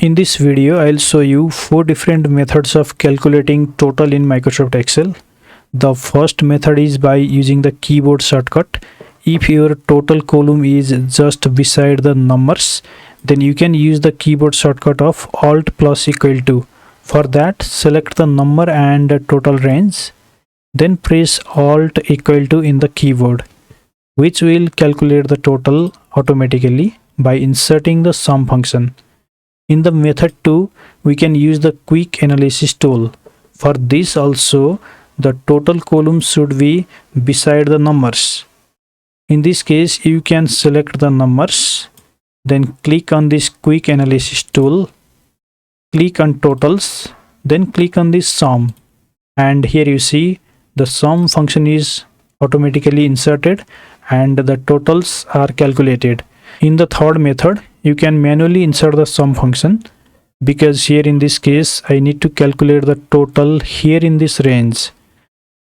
In this video, I'll show you 4 different methods of calculating total in Microsoft Excel. The first method is by using the keyboard shortcut. If your total column is just beside the numbers, then you can use the keyboard shortcut of Alt plus equal to. For that, select the number and total range. Then press Alt equal to in the keyboard, which will calculate the total automatically by inserting the sum function. In the method 2, we can use the quick analysis tool. For this also, the total column should be beside the numbers. In this case, you can select the numbers, then click on this quick analysis tool, click on totals, then click on this sum, and here you see the sum function is automatically inserted and the totals are calculated. In the third method, you can manually insert the sum function, because here in this case I need to calculate the total here in this range.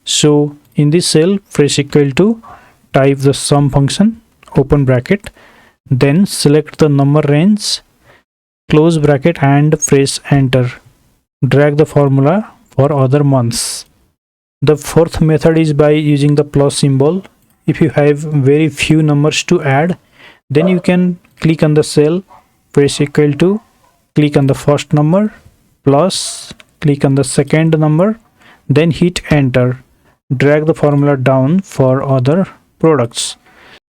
So in this cell, press equal to, type the sum function, open bracket, then select the number range, close bracket and press enter. Drag the formula for other months. The fourth method is by using the plus symbol. If you have very few numbers to add, then you can click on the cell, press equal to, click on the first number, plus, click on the second number, then hit enter. Drag the formula down for other products.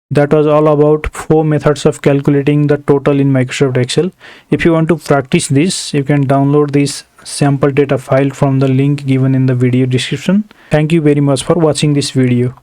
That was all about 4 methods of calculating the total in Microsoft Excel. If you want to practice this, you can download this sample data file from the link given in the video description. Thank you very much for watching this video.